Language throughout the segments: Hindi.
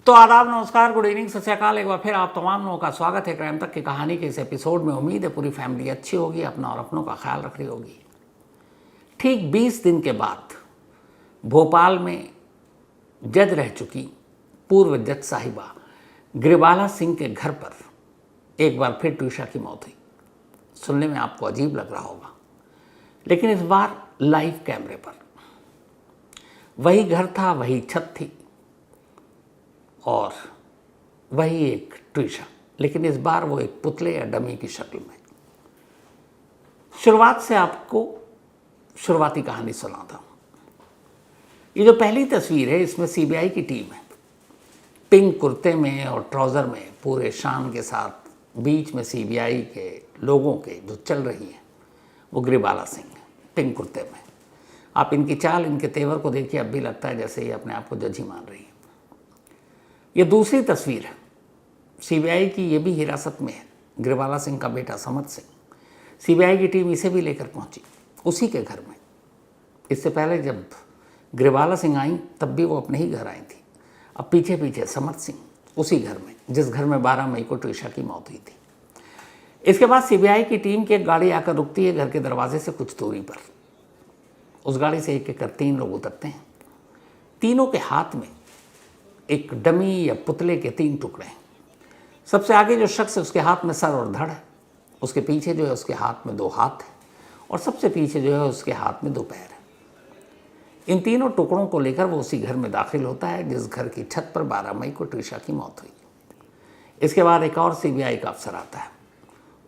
तो आदाब, नमस्कार, गुड इवनिंग, सत श्री अकाल। एक बार फिर आप तमाम लोगों का स्वागत है क्राइम तक की कहानी के इस एपिसोड में। उम्मीद है पूरी फैमिली अच्छी होगी, अपना और अपनों का ख्याल रख रही होगी। ठीक 20 दिन के बाद भोपाल में जज रह चुकी पूर्व जज साहिबा ग्रिवाला सिंह के घर पर एक बार फिर ट्यूशा की मौत हुई। सुनने में आपको अजीब लग रहा होगा, लेकिन इस बार लाइव कैमरे पर। वही घर था, वही छत थी और वही एक ट्यूशा, लेकिन इस बार वो एक पुतले या डमी की शक्ल में। शुरुआत से आपको शुरुआती कहानी सुनाता हूं। ये जो पहली तस्वीर है, इसमें सीबीआई की टीम है, पिंक कुर्ते में और ट्राउज़र में, पूरे शान के साथ। बीच में सीबीआई के लोगों के जो चल रही हैं वो ग्रिवाला सिंह है, पिंक कुर्ते में। आप इनकी चाल, इनके तेवर को देखिए, अब भी लगता है जैसे ये अपने आप को जज ही मान रही है। ये दूसरी तस्वीर है सीबीआई की, ये भी हिरासत में है, ग्रिवाला सिंह का बेटा समर्थ सिंह। सीबीआई की टीम इसे भी लेकर पहुंची उसी के घर में। इससे पहले जब ग्रिवाला सिंह आई तब भी वो अपने ही घर आई थी। अब पीछे पीछे समर्थ सिंह उसी घर में, जिस घर में 12 मई को ट्यूशा की मौत हुई थी। इसके बाद सीबीआई की टीम की एक गाड़ी आकर रुकती है घर के दरवाजे से कुछ दूरी पर। उस गाड़ी से एक एक कर 3 लोग उतरते हैं। तीनों के हाथ में एक डमी या पुतले के 3 टुकड़े हैं। सबसे आगे जो शख्स है उसके हाथ में सर और धड़ है, उसके पीछे जो है उसके हाथ में 2 हाथ है और सबसे पीछे जो है उसके हाथ में 2 पैर है। इन तीनों टुकड़ों को लेकर वो उसी घर में दाखिल होता है जिस घर की छत पर 12 मई को ट्यूशा की मौत हुई। इसके बाद एक और सीबीआई का अफसर आता है,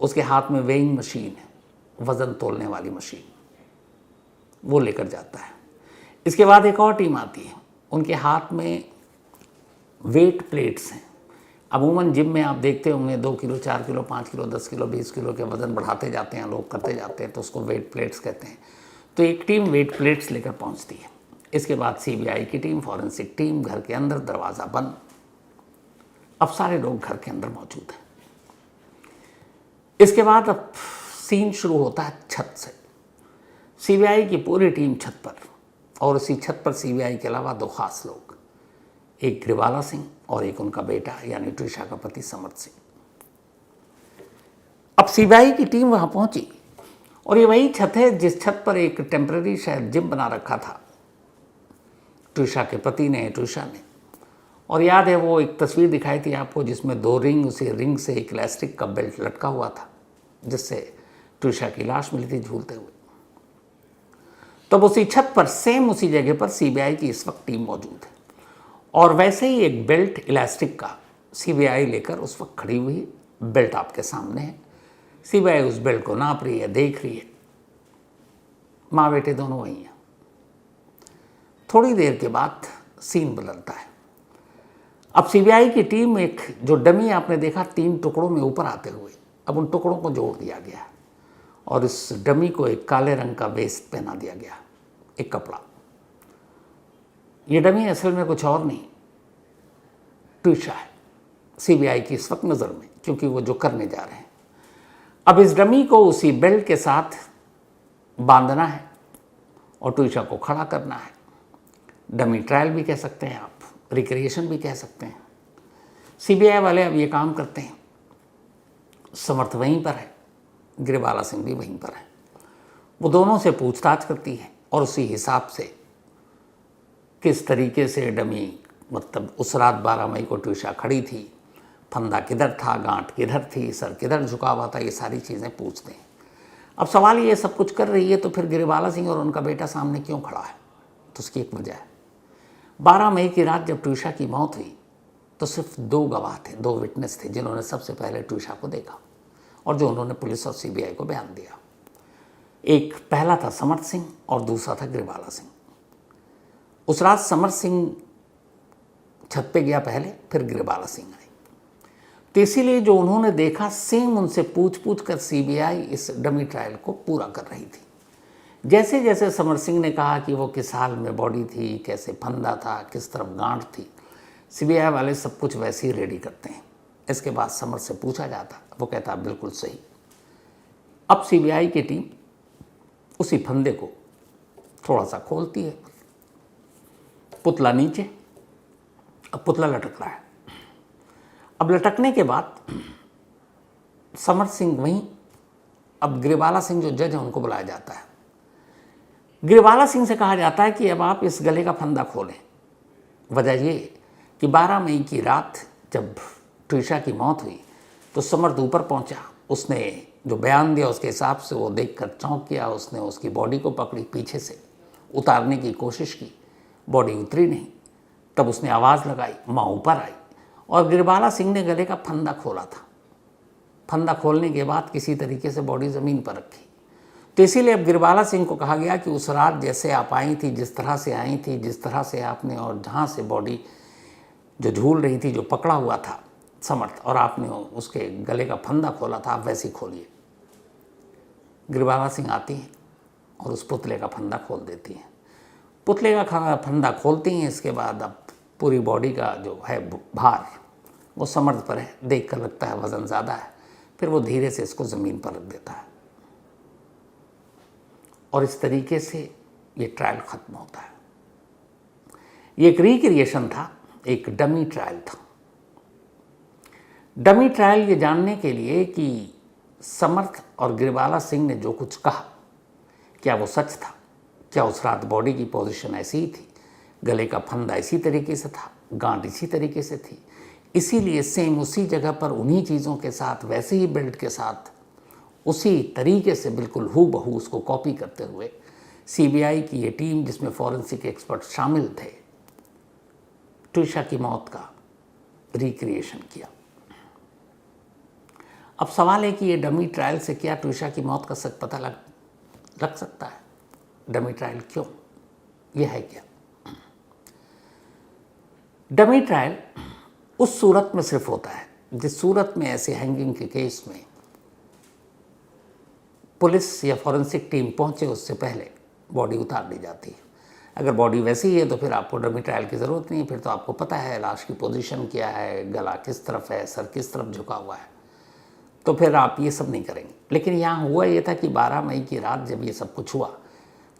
उसके हाथ में वेइंग मशीन है, वज़न तोलने वाली मशीन, वो लेकर जाता है। इसके बाद एक और टीम आती है, उनके हाथ में वेट प्लेट्स हैं। अमूमन जिम में आप देखते होंगे 2 kilo, 4 kilo, 5 kilo, 10 kilo, 20 kilo के वज़न बढ़ाते जाते हैं लोग, करते जाते हैं, तो उसको वेट प्लेट्स कहते हैं। तो एक टीम वेट प्लेट्स लेकर पहुंचती है। इसके बाद सीबीआई की टीम, फॉरेंसिक टीम, घर के अंदर, दरवाज़ा बंद। अब सारे लोग घर के अंदर मौजूद हैं। इसके बाद अब सीन शुरू होता है छत से। सीबीआई की पूरी टीम छत पर, और उसी छत पर सीबीआई के अलावा 2 खास लोग, एक ग्रिवाला सिंह और एक उनका बेटा यानी ट्यूशा का पति समर्थ सिंह। अब सीबीआई की टीम वहां पहुंची और ये वही छत है जिस छत पर एक टेम्पररी शायद जिम बना रखा था ट्यूशा के पति ने, ट्यूशा ने। और याद है वो एक तस्वीर दिखाई थी आपको जिसमें 2 रिंग, उसी रिंग से एक इलास्टिक का बेल्ट लटका हुआ था जिससे ट्यूशा की लाश मिली थी झूलते हुए। तब उसी छत पर, सेम उसी जगह पर सीबीआई की इस वक्त टीम मौजूद है और वैसे ही एक बेल्ट इलास्टिक का सीबीआई लेकर उस वक्त खड़ी हुई। बेल्ट आपके सामने है, सीबीआई उस बेल्ट को नाप रही है, देख रही है। माँ बेटे दोनों वहीं हैं। थोड़ी देर के बाद सीन बदलता है। अब सीबीआई की टीम, एक जो डमी आपने देखा 3 टुकड़ों में ऊपर आते हुए, अब उन टुकड़ों को जोड़ दिया गया है और इस डमी को एक काले रंग का वेस्ट पहना दिया गया, एक कपड़ा। ये डमी असल में कुछ और नहीं, ट्यूशा है सीबीआई की इस वक्त नज़र में, क्योंकि वो जो करने जा रहे हैं। अब इस डमी को उसी बेल्ट के साथ बांधना है और ट्यूशा को खड़ा करना है। डमी ट्रायल भी कह सकते हैं आप, रिक्रिएशन भी कह सकते हैं। सीबीआई वाले अब ये काम करते हैं। समर्थ वहीं पर है, ग्रिवाला सिंह भी वहीं पर है। वो दोनों से पूछताछ करती है और उसी हिसाब से किस तरीके से डमी, मतलब उस रात 12 मई को ट्यूशा खड़ी थी, फंदा किधर था, गांठ किधर थी, सर किधर झुका हुआ था, ये सारी चीज़ें पूछते हैं। अब सवाल ये सब कुछ कर रही है तो फिर ग्रिवाला सिंह और उनका बेटा सामने क्यों खड़ा है? तो उसकी एक वजह है। 12 मई की रात जब ट्यूशा की मौत हुई तो सिर्फ 2 गवाह थे, 2 विटनेस थे जिन्होंने सबसे पहले ट्यूशा को देखा और जो उन्होंने पुलिस और सीबीआई को बयान दिया। एक पहला था समर्थ सिंह और दूसरा था ग्रिवाला सिंह। उस रात समर्थ सिंह छत पे गया पहले, फिर ग्रिवाला सिंह आई। तो इसीलिए जो उन्होंने देखा सेम उनसे पूछ पूछ कर सीबीआई इस डमी ट्रायल को पूरा कर रही थी। जैसे जैसे समर्थ सिंह ने कहा कि वो किस हाल में बॉडी थी, कैसे फंदा था, किस तरफ गांठ थी, सीबीआई वाले सब कुछ वैसे ही रेडी करते हैं। इसके बाद समर्थ से पूछा जाता, वो कहता बिल्कुल सही। अब सीबीआई की टीम उसी फंदे को थोड़ा सा खोलती है, पुतला नीचे, अब पुतला लटक रहा है, अब लटकने के बाद समर सिंह वहीं, अब गिरिबाला सिंह जो जज है उनको बुलाया जाता है। गिरिबाला सिंह से कहा जाता है कि अब आप इस गले का फंदा खोलें। वजह ये कि 12 मई की रात जब ट्रिशा की मौत हुई तो समर्थ ऊपर पहुंचा, उसने जो बयान दिया उसके हिसाब से वो देखकर चौंक गया। उसने उसकी बॉडी को पकड़ी, पीछे से उतारने की कोशिश की, बॉडी उतरी नहीं। तब उसने आवाज़ लगाई, माँ ऊपर आई और गिरिबाला सिंह ने गले का फंदा खोला था। फंदा खोलने के बाद किसी तरीके से बॉडी ज़मीन पर रखी। तो इसीलिए अब गिरिबाला सिंह को कहा गया कि उस रात जैसे आप आई थी, जिस तरह से आई थी, जिस तरह से आपने और जहाँ से बॉडी जो झूल रही थी, जो पकड़ा हुआ था समर्थ, और आपने उसके गले का फंदा खोला था, आप वैसे ही खोलिए। गिरिबाला सिंह आती हैं और उस पुतले का फंदा खोल देती हैं। पुतले का फंदा खोलती हैं। इसके बाद अब पूरी बॉडी का जो है भार वो समर्थ पर है। देख कर लगता है वज़न ज़्यादा है। फिर वो धीरे से इसको ज़मीन पर रख देता है और इस तरीके से ये ट्रायल ख़त्म होता है। ये एक रिक्रिएशन था, एक डमी ट्रायल था। डमी ट्रायल ये जानने के लिए कि समर्थ और गिरिबाला सिंह ने जो कुछ कहा क्या वो सच था, क्या उस रात बॉडी की पोजीशन ऐसी ही थी, गले का फंदा इसी तरीके से था, गांठ इसी तरीके से थी, इसीलिए सेम उसी जगह पर उन्हीं चीज़ों के साथ, वैसे ही बेल्ट के साथ, उसी तरीके से बिल्कुल हूबहू उसको कॉपी करते हुए सीबीआई की ये टीम, जिसमें फॉरेंसिक एक्सपर्ट शामिल थे, ट्रिशा की मौत का रिक्रिएशन किया। अब सवाल है कि ये डमी ट्रायल से क्या ट्रिशा की मौत का सच पता लग सकता है? डमी ट्रायल क्यों? यह है क्या? डमी ट्रायल उस सूरत में सिर्फ होता है जिस सूरत में ऐसे हैंगिंग के केस में पुलिस या फॉरेंसिक टीम पहुंचे उससे पहले बॉडी उतार दी जाती है। अगर बॉडी वैसी है तो फिर आपको डमी ट्रायल की ज़रूरत नहीं है। फिर तो आपको पता है लाश की पोजीशन क्या है, गला किस तरफ है, सर किस तरफ झुका हुआ है, तो फिर आप ये सब नहीं करेंगे। लेकिन यहाँ हुआ ये था कि 12 मई की रात जब ये सब कुछ हुआ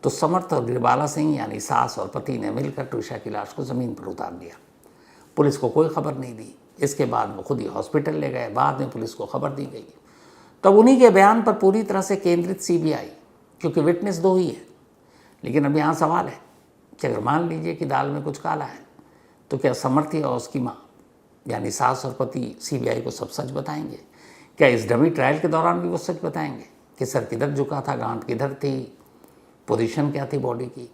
तो समर्थ और गिरिबाला सिंह यानी सास और पति ने मिलकर ट्रिशा की लाश को ज़मीन पर उतार दिया। पुलिस को कोई खबर नहीं दी। इसके बाद वो खुद ही हॉस्पिटल ले गए। बाद में पुलिस को खबर दी गई। तब उन्हीं के बयान पर पूरी तरह से केंद्रित सीबीआई, क्योंकि विटनेस 2 ही है। लेकिन अब यहाँ सवाल है कि अगर मान लीजिए कि दाल में कुछ काला है तो क्या समर्थ और उसकी माँ यानी सास और पति सीबीआई को सब सच बताएंगे? क्या इस डमी ट्रायल के दौरान भी वो सच बताएंगे कि सर किधर झुका था, गांठ किधर थी, पोजीशन क्या थी बॉडी की?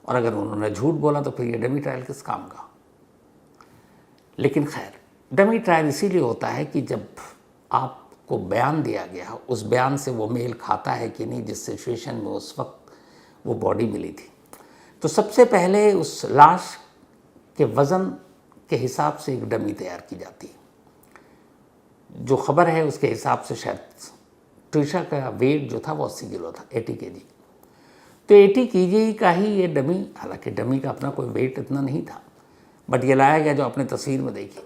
और अगर उन्होंने झूठ बोला तो फिर ये डमी ट्रायल किस काम का? लेकिन खैर, डमी ट्रायल इसीलिए होता है कि जब आपको बयान दिया गया उस बयान से वो मेल खाता है कि नहीं जिस सिचुएशन में उस वक्त वो बॉडी मिली थी। तो सबसे पहले उस लाश के वज़न के हिसाब से एक डमी तैयार की जाती है। जो खबर है उसके हिसाब से शायद ट्रिशा का वेट जो था वो 80 किलो था, 80 kg। तो 80 kg का ही ये डमी, हालांकि डमी का अपना कोई वेट इतना नहीं था, बट ये लाया गया जो आपने तस्वीर में देखी।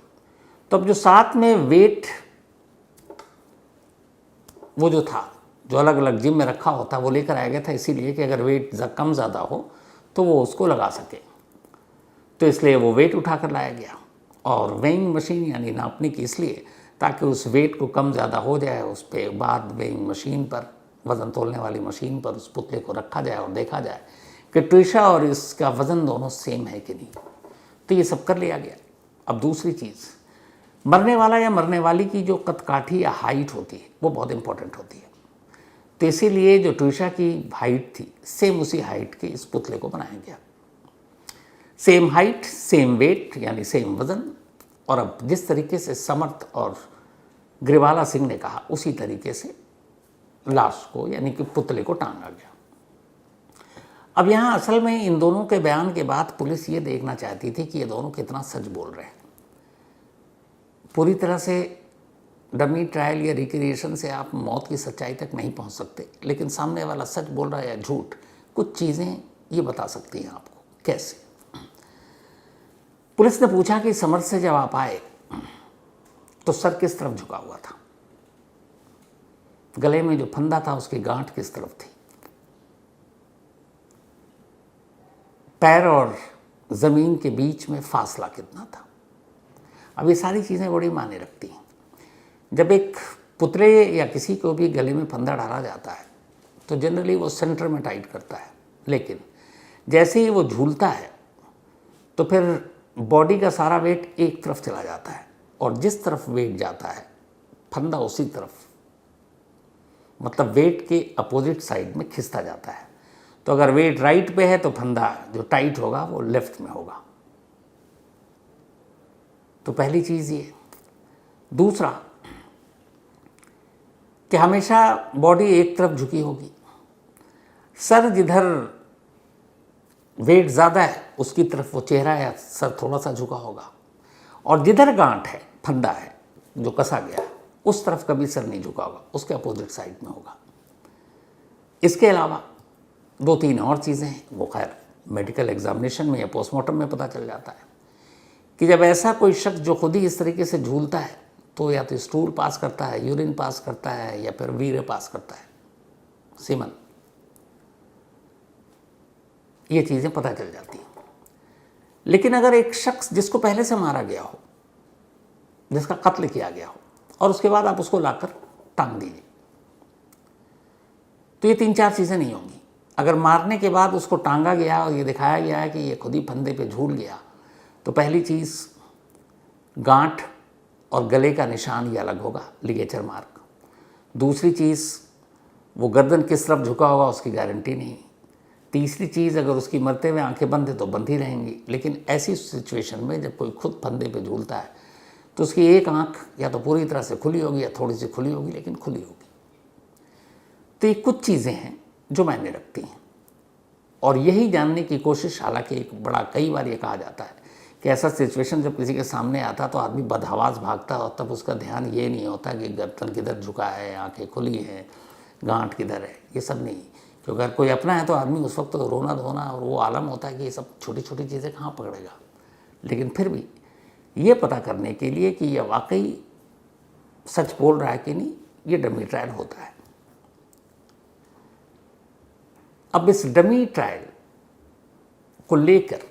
तो अब जो साथ में वेट वो जो था, जो अलग अलग जिम में रखा होता वो लेकर आया गया था, इसीलिए कि अगर वेट कम ज़्यादा हो तो वो उसको लगा सके। तो इसलिए वो वेट उठाकर लाया गया और वेइंग मशीन यानी नापने की इसलिए ताकि उस वेट को कम ज़्यादा हो जाए, उस पर बाद वेइंग मशीन पर, वज़न तोलने वाली मशीन पर उस पुतले को रखा जाए और देखा जाए कि ट्रिशा और इसका वज़न दोनों सेम है कि नहीं। तो ये सब कर लिया गया। अब दूसरी चीज़, मरने वाला या मरने वाली की जो कदकाठी या हाइट होती है वो बहुत इंपॉर्टेंट होती है। तो इसीलिए जो ट्रिशा की हाइट थी सेम उसी हाइट के इस पुतले को बनाया गया। सेम हाइट, सेम वेट यानी सेम वज़न। और अब जिस तरीके से समर्थ और गिरिबाला सिंह ने कहा उसी तरीके से लाश को यानी कि पुतले को टांगा गया। अब यहाँ असल में इन दोनों के बयान के बाद पुलिस ये देखना चाहती थी कि ये दोनों कितना सच बोल रहे हैं। पूरी तरह से डमी ट्रायल या रिक्रिएशन से आप मौत की सच्चाई तक नहीं पहुंच सकते, लेकिन सामने वाला सच बोल रहा है या झूठ, कुछ चीज़ें ये बता सकती हैं आपको। कैसे? पुलिस ने पूछा कि समर्थ से जब आप आए तो सर किस तरफ झुका हुआ था, गले में जो फंदा था उसकी गांठ किस तरफ थी, पैर और ज़मीन के बीच में फासला कितना था, अब ये सारी चीज़ें बड़ी मायने रखती हैं। जब एक पुतले या किसी को भी गले में फंदा डाला जाता है तो जनरली वो सेंटर में टाइट करता है, लेकिन जैसे ही वो झूलता है तो फिर बॉडी का सारा वेट एक तरफ चला जाता है और जिस तरफ वेट जाता है फंदा उसी तरफ, मतलब वेट के अपोजिट साइड में खिंचता जाता है। तो अगर वेट राइट पे है तो फंदा जो टाइट होगा वो लेफ्ट में होगा। तो पहली चीज़ ये। दूसरा कि हमेशा बॉडी एक तरफ झुकी होगी, सर जिधर वेट ज़्यादा है उसकी तरफ वो चेहरा या सर थोड़ा सा झुका होगा, और जिधर गांठ है, फंदा है जो कसा गया है, उस तरफ कभी सर नहीं झुका होगा, उसके अपोजिट साइड में होगा। इसके अलावा 2-3 और चीज़ें हैं, वो खैर मेडिकल एग्जामिनेशन में या पोस्टमार्टम में पता चल जाता है कि जब ऐसा कोई शख्स जो खुद ही इस तरीके से झूलता है तो या तो स्टूल पास करता है, यूरिन पास करता है, या फिर वीर्य पास करता है, सीमन। ये चीज़ें पता चल जाती हैं। लेकिन अगर एक शख्स जिसको पहले से मारा गया हो, जिसका कत्ल किया गया हो, और उसके बाद आप उसको लाकर टांग दीजिए, तो ये 3-4 चीज़ें नहीं होंगी। अगर मारने के बाद उसको टांगा गया और ये दिखाया गया है कि ये खुद ही फंदे पे झूल गया, तो पहली चीज़ गांठ और गले का निशान ये अलग होगा, लिगेचर मार्क। दूसरी चीज़ वो गर्दन किस तरफ झुका होगा उसकी गारंटी नहीं। तीसरी चीज़ अगर उसकी मरते हुए आंखें बंद है तो बंद ही रहेंगी, लेकिन ऐसी सिचुएशन में जब कोई खुद फंदे पे झूलता है तो उसकी एक आंख या तो पूरी तरह से खुली होगी या थोड़ी सी खुली होगी, लेकिन खुली होगी। तो ये कुछ चीज़ें हैं जो मायने रखती हैं, और यही जानने की कोशिश, हालांकि एक बड़ा कई बार ये कहा जाता है कि ऐसा सिचुएशन जब किसी के सामने आता तो आदमी बदहवास भागता है और तब उसका ध्यान ये नहीं होता कि गर्दन किधर झुका है, आंखें खुली हैं, गांठ किधर है, ये सब नहीं। क्योंकि अगर कोई अपना है तो आदमी उस वक्त तो रोना धोना और वो आलम होता है कि ये सब छोटी छोटी चीज़ें कहाँ पकड़ेगा। लेकिन फिर भी ये पता करने के लिए कि ये वाकई सच बोल रहा है कि नहीं, ये डमी ट्रायल होता है। अब इस डमी ट्रायल को लेकर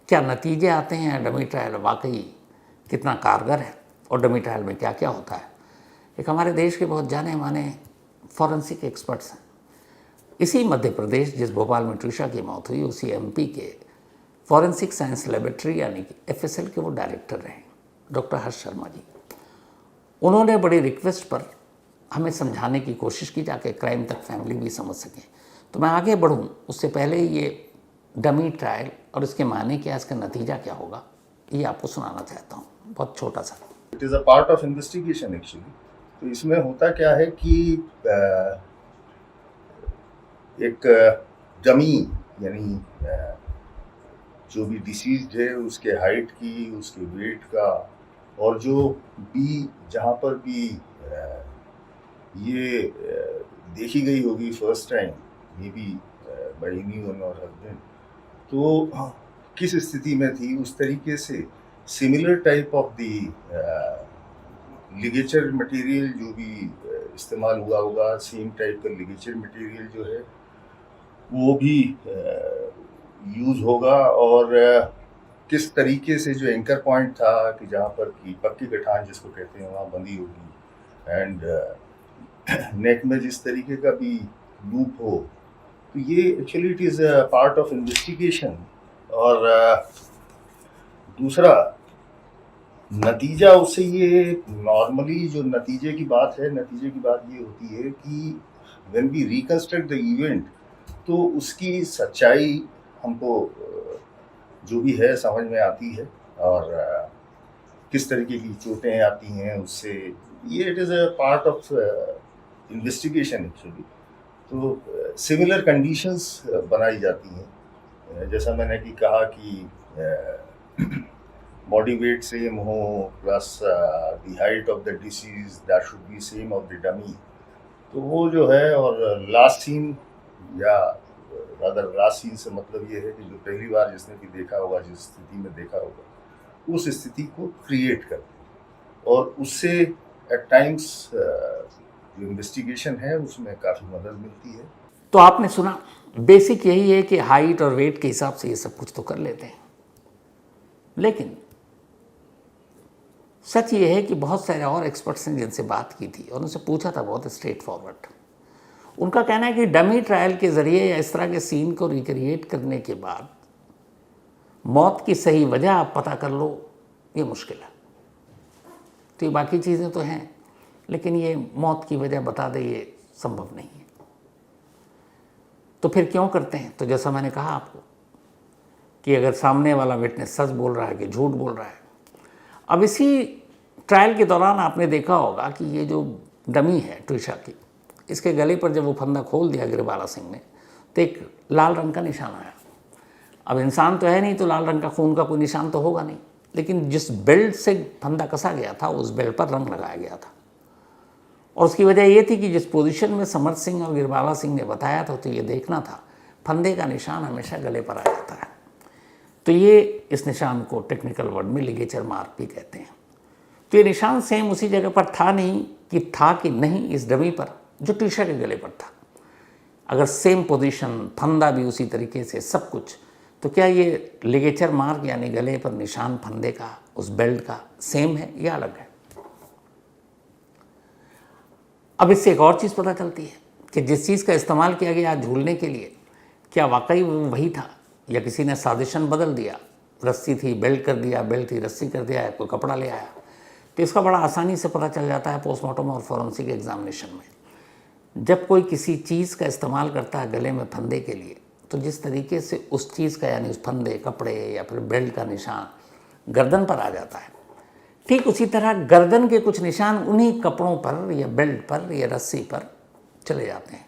क्या नतीजे आते हैं, डमी ट्रायल वाकई कितना कारगर है और डमी ट्रायल में क्या क्या होता है। एक हमारे देश के बहुत जाने माने फॉरेंसिक एक्सपर्ट्स हैं। इसी मध्य प्रदेश जिस भोपाल में ट्रिशा की मौत हुई, उसी एमपी के फॉरेंसिक साइंस लेबोरेटरी यानी कि FSL के वो डायरेक्टर रहे, डॉक्टर हर्ष शर्मा जी। उन्होंने बड़ी रिक्वेस्ट पर हमें समझाने की कोशिश की जाके क्राइम तक फैमिली भी समझ सके। तो मैं आगे बढ़ूं उससे पहले ये डमी ट्रायल और इसके मायने क्या, इसका नतीजा क्या होगा, ये आपको सुनाना चाहता हूँ, बहुत छोटा सा। It is a part of investigation actually. तो इसमें होता क्या है कि एक डमी यानी जो भी डिसीज्ड है उसके हाइट की, उसके वेट का, और जो भी जहाँ पर भी ये देखी गई होगी first time, may be bye anyone और हस्बैंड, तो किस स्थिति में थी, उस तरीके से similar type of the ligature material जो भी इस्तेमाल हुआ होगा, सेम टाइप का लिगेचर मटेरियल जो है वो भी यूज़ होगा। और किस तरीके से जो एंकर पॉइंट था कि जहाँ पर की पक्की गठान जिसको कहते हैं वहाँ बंधी होगी, एंड नेक में जिस तरीके का भी लूप हो, तो ये actually it is part of investigation. और दूसरा नतीजा उससे ये नॉर्मली जो नतीजे की बात है, नतीजे की बात ये होती है कि when we reconstruct the event, तो उसकी सच्चाई हमको जो भी है समझ में आती है, और किस तरीके की चोटें आती हैं उससे, ये it is a part of investigation actually. तो सिमिलर कंडीशंस बनाई जाती हैं, जैसा मैंने कि कहा कि बॉडी वेट सेम हो, plus the height of the disease that should be same of the dummy. तो वो जो है, और लास्ट सीन या रादर लास्ट सीन से मतलब ये है कि जो पहली बार जिसने भी देखा होगा, जिस स्थिति में देखा होगा, उस स्थिति को क्रिएट करते हैं, और उससे एट टाइम्स जो इन्वेस्टिगेशन है उसमें काफ़ी मदद मिलती है। तो आपने सुना, बेसिक यही है कि हाइट और वेट के हिसाब से ये सब कुछ तो कर लेते हैं, लेकिन सच ये है कि बहुत सारे और एक्सपर्ट्स ने जिनसे बात की थी और उनसे पूछा था बहुत स्ट्रेट फॉरवर्ड, उनका कहना है कि डमी ट्रायल के ज़रिए या इस तरह के सीन को रिक्रिएट करने के बाद मौत की सही वजह आप पता कर लो, ये मुश्किल है। तो ये बाकी चीज़ें तो हैं, लेकिन ये मौत की वजह बता दे, ये संभव नहीं है। तो फिर क्यों करते हैं? तो जैसा मैंने कहा आपको कि अगर सामने वाला विटनेस सच बोल रहा है कि झूठ बोल रहा है। अब इसी ट्रायल के दौरान आपने देखा होगा कि ये जो डमी है ट्रिशा की, इसके गले पर जब वो फंदा खोल दिया गिरबाला सिंह ने, तो एक लाल रंग का निशान आया। अब इंसान तो है नहीं, तो लाल रंग का खून का कोई निशान तो होगा नहीं, लेकिन जिस बेल्ट से फंदा कसा गया था उस बेल्ट पर रंग लगाया गया था। और उसकी वजह ये थी कि जिस पोजीशन में समर सिंह और गिरबाला सिंह ने बताया था, तो ये देखना था फंदे का निशान हमेशा गले पर आ जाता है। तो ये इस निशान को टेक्निकल वर्ड में लिगेचर मार्क भी कहते हैं। तो ये निशान सेम उसी जगह पर था नहीं कि नहीं इस डमी पर जो ट्रिशा के गले पर था। अगर सेम पोजीशन, फंदा भी उसी तरीके से, सब कुछ, तो क्या ये लिगेचर मार्क यानी गले पर निशान फंदे का, उस बेल्ट का सेम है या अलग है? अब इससे एक और चीज़ पता चलती है कि जिस चीज़ का इस्तेमाल किया गया झूलने के लिए, क्या वाकई वो वही था या किसी ने साजिशन बदल दिया? रस्सी थी बेल्ट कर दिया, बेल्ट थी रस्सी कर दिया, कोई कपड़ा ले आया। तो इसका बड़ा आसानी से पता चल जाता है पोस्टमार्टम और फॉरेंसिक एग्जामिनेशन में। जब कोई किसी चीज़ का इस्तेमाल करता है गले में फंदे के लिए, तो जिस तरीके से उस चीज़ का यानी उस फंदे, कपड़े या फिर बेल्ट का निशान गर्दन पर आ जाता है, ठीक उसी तरह गर्दन के कुछ निशान उन्हीं कपड़ों पर या बेल्ट पर या रस्सी पर चले जाते हैं।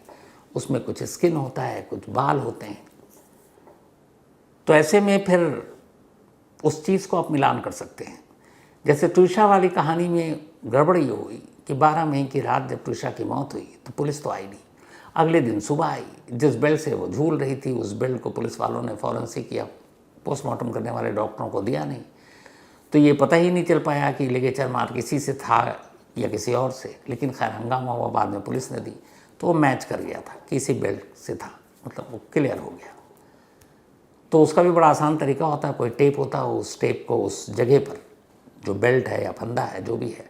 उसमें कुछ स्किन होता है, कुछ बाल होते हैं। तो ऐसे में फिर उस चीज़ को आप मिलान कर सकते हैं। जैसे ट्रिशा वाली कहानी में गड़बड़ ये हुई कि 12 मई की रात जब ट्रिशा की मौत हुई तो पुलिस तो आई नहीं। अगले दिन सुबह आई, जिस बेल्ट से वो झूल रही थी उस बेल्ट को पुलिस वालों ने फॉरेंसिक या पोस्टमार्टम करने वाले डॉक्टरों को दिया नहीं। तो ये पता ही नहीं चल पाया कि लिगेचर मार्क किसी से था या किसी और से। लेकिन खैर हंगामा हुआ, बाद में पुलिस ने दी तो वो मैच कर गया था, किसी बेल्ट से था, मतलब वो क्लियर हो गया। तो उसका भी बड़ा आसान तरीका होता है, कोई टेप होता है, उस टेप को उस जगह पर जो बेल्ट है या फंदा है जो भी है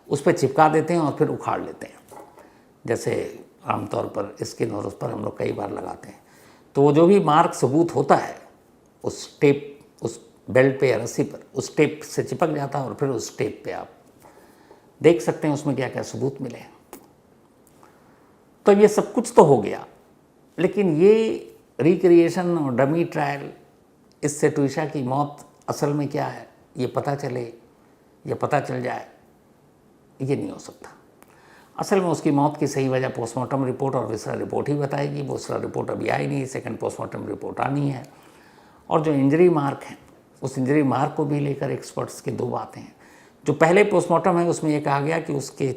उस पर चिपका देते हैं और फिर उखाड़ लेते हैं। जैसे आमतौर पर स्किन और उस पर हम लोग कई बार लगाते हैं। तो वो जो भी मार्क सबूत होता है उस टेप, उस बेल्ट पे या रस्सी पर, उस टेप से चिपक जाता है और फिर उस टेप पे आप देख सकते हैं उसमें क्या क्या सबूत मिले। तो ये सब कुछ तो हो गया, लेकिन ये रिक्रिएशन और डमी ट्रायल, इससे ट्रिशा की मौत असल में क्या है ये पता चले या पता चल जाए, ये नहीं हो सकता। असल में उसकी मौत की सही वजह पोस्टमार्टम रिपोर्ट और विसरा रिपोर्ट ही बताएगी। वो विसरा रिपोर्ट अभी आई नहीं, सेकंड पोस्टमार्टम रिपोर्ट आनी है। और जो इंजरी मार्क है, उस इंजरी मार्क को भी लेकर एक्सपर्ट्स की दो बातें हैं। जो पहले पोस्टमार्टम है उसमें ये कहा गया कि उसके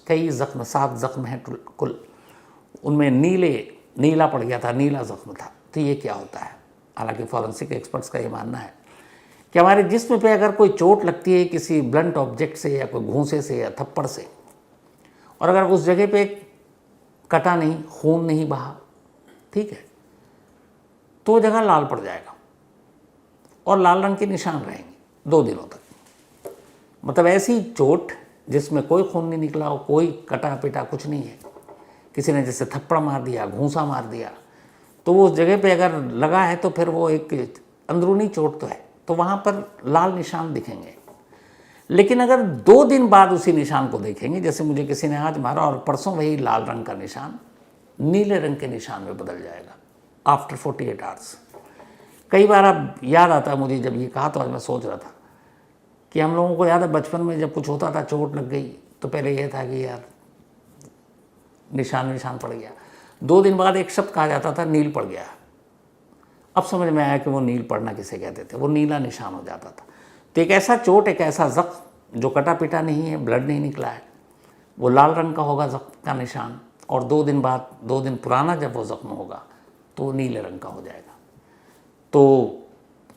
कई जख्म, 7 जख्म हैं कुल, उनमें नीला पड़ गया था, नीला जख्म था। तो ये क्या होता है? हालांकि फॉरेंसिक एक्सपर्ट्स का ये मानना है कि हमारे जिस्म पे अगर कोई चोट लगती है किसी ब्लंट ऑब्जेक्ट से या कोई घूंसे से या थप्पड़ से, और अगर उस जगह पे कटा नहीं, खून नहीं बहा, ठीक है, तो वो जगह लाल पड़ जाएगा और लाल रंग के निशान रहेंगे 2 दिनों तक। मतलब ऐसी चोट जिसमें कोई खून नहीं निकला हो, कोई कटा पिटा कुछ नहीं है, किसी ने जैसे थप्पड़ मार दिया, घूंसा मार दिया, तो वो उस जगह पे अगर लगा है तो फिर वो एक अंदरूनी चोट तो है, तो वहाँ पर लाल निशान दिखेंगे। लेकिन अगर 2 दिन बाद उसी निशान को देखेंगे, जैसे मुझे किसी ने आज मारा और परसों वही लाल रंग का निशान नीले रंग के निशान में बदल जाएगा आफ्टर 48 आवर्स। कई बार अब याद आता है मुझे, जब ये कहा तो आज मैं सोच रहा था कि हम लोगों को याद है बचपन में जब कुछ होता था, चोट लग गई, तो पहले यह था कि यार निशान पड़ गया। 2 दिन बाद एक शब्द कहा जाता था नील पड़ गया। अब समझ में आया कि वो नील पड़ना किसे कहते थे, वो नीला निशान हो जाता था। तो एक ऐसा चोट, एक ऐसा जख्म जो कटा पिटा नहीं है, ब्लड नहीं निकला है, वो लाल रंग का होगा जख्म का निशान, और 2 दिन बाद, 2 दिन पुराना जब वो जख्म होगा तो नीले रंग का हो जाएगा। तो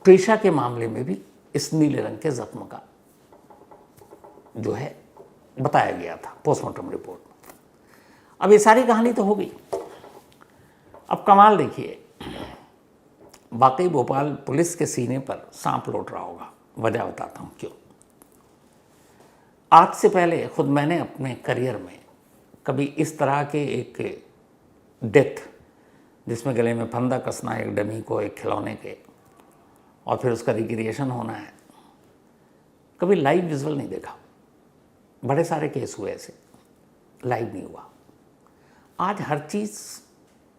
ट्रिशा के मामले में भी इस नीले रंग के जख्म का जो है बताया गया था पोस्टमार्टम रिपोर्ट में। अब ये सारी कहानी तो हो गई। अब कमाल देखिए, वाकई भोपाल पुलिस के सीने पर सांप लौट रहा होगा। वजह बताता हूँ क्यों। आज से पहले खुद मैंने अपने करियर में कभी इस तरह के एक डेथ, जिसमें गले में फंदा कसना एक डमी को एक खिलौने के और फिर उसका रिक्रिएशन होना है, कभी लाइव विजुअल नहीं देखा। बड़े सारे केस हुए ऐसे, लाइव नहीं हुआ। आज हर चीज़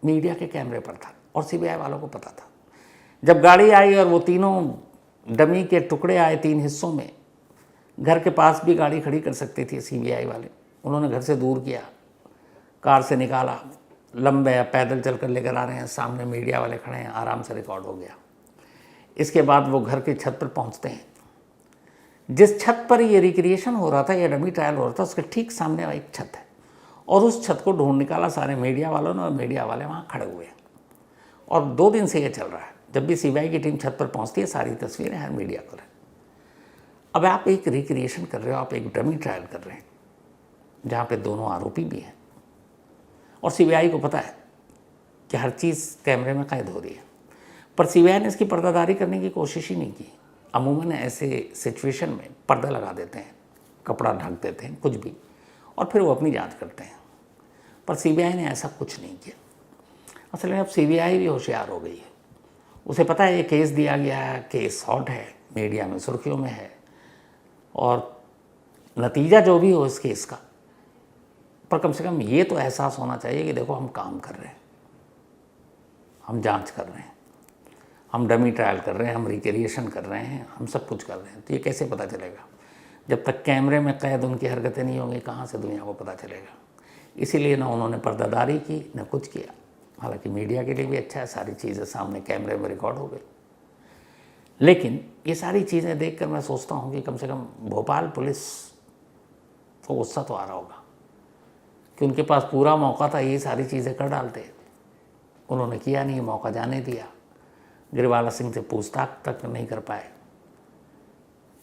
मीडिया के कैमरे पर था और सीबीआई वालों को पता था। जब गाड़ी आई और वो तीनों डमी के टुकड़े आए 3 हिस्सों में, घर के पास भी गाड़ी खड़ी कर सकती थी सीबीआई वाले, उन्होंने घर से दूर किया, कार से निकाला, लंबे पैदल चल कर लेकर आ रहे हैं, सामने मीडिया वाले खड़े हैं, आराम से रिकॉर्ड हो गया। इसके बाद वो घर की छत पर पहुंचते हैं। जिस छत पर ये रिक्रिएशन हो रहा था, ये डमी ट्रायल हो रहा था, उसके ठीक सामने एक छत है और उस छत को ढूंढ निकाला सारे मीडिया वालों ने और मीडिया वाले वहाँ खड़े हुए हैं। और 2 दिन से ये चल रहा है। जब भी सीबीआई की टीम छत पर पहुँचती है, सारी तस्वीरें हर मीडिया पर है। अब आप एक रिक्रिएशन कर रहे हो, आप एक डमी ट्रायल कर रहे हैं जहाँ पे दोनों आरोपी भी हैं और सीबीआई को पता है कि हर चीज़ कैमरे में कैद हो रही है, पर सीबीआई ने इसकी पर्दादारी करने की कोशिश ही नहीं की। अमूमन ऐसे सिचुएशन में पर्दा लगा देते हैं, कपड़ा ढक देते हैं, कुछ भी, और फिर वो अपनी जांच करते हैं। पर सीबीआई ने ऐसा कुछ नहीं किया। असल में अब सीबीआई भी होशियार हो गई है। उसे पता है ये केस दिया गया है, केस हॉट है, मीडिया में सुर्खियों में है, और नतीजा जो भी हो इस केस का, पर कम से कम ये तो एहसास होना चाहिए कि देखो हम काम कर रहे हैं, हम जांच कर रहे हैं, हम डमी ट्रायल कर रहे हैं, हम रिक्रिएशन कर रहे हैं, हम सब कुछ कर रहे हैं। तो ये कैसे पता चलेगा? जब तक कैमरे में कैद उनकी हरकतें नहीं होंगी, कहाँ से दुनिया को पता चलेगा? इसीलिए ना उन्होंने पर्दादारी की, न कुछ किया। हालांकि मीडिया के लिए भी अच्छा है, सारी चीज़ें सामने कैमरे में रिकॉर्ड हो गई। लेकिन ये सारी चीज़ें देखकर मैं सोचता हूँ कि कम से कम भोपाल पुलिस को गुस्सा तो आ रहा होगा कि उनके पास पूरा मौका था, ये सारी चीज़ें कर डालते, उन्होंने किया नहीं, मौका जाने दिया। गिरिवाला सिंह से पूछताछ तक नहीं कर पाए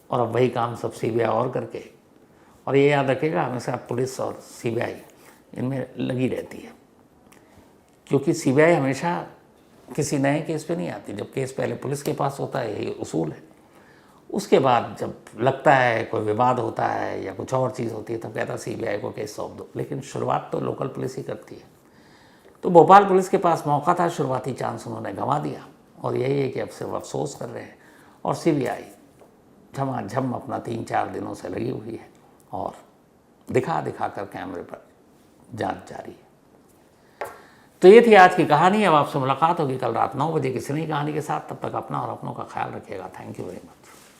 और अब वही काम सब सीबीआई और करके। और ये याद रखिएगा, हमेशा पुलिस और सीबीआई इनमें लगी रहती है, क्योंकि सीबीआई हमेशा किसी नए केस पे नहीं आती। जब केस पहले पुलिस के पास होता है, यही उसूल है। उसके बाद जब लगता है कोई विवाद होता है या कुछ और चीज़ होती है, तब कहता है सीबीआई को केस सौंप दो। लेकिन शुरुआत तो लोकल पुलिस ही करती है। तो भोपाल पुलिस के पास मौका था, शुरुआती चांस उन्होंने गंवा दिया, और यही है कि अब सिर्फ अफसोस कर रहे हैं। और सीबीआई झमाझम अपना 3-4 दिनों से लगी हुई है और दिखा दिखा कर कैमरे पर जांच जारी है। तो ये थी आज की कहानी। अब आपसे मुलाकात होगी कल रात 9 बजे किसी नई कहानी के साथ। तब तक अपना और अपनों का ख्याल रखिएगा। Thank you very much.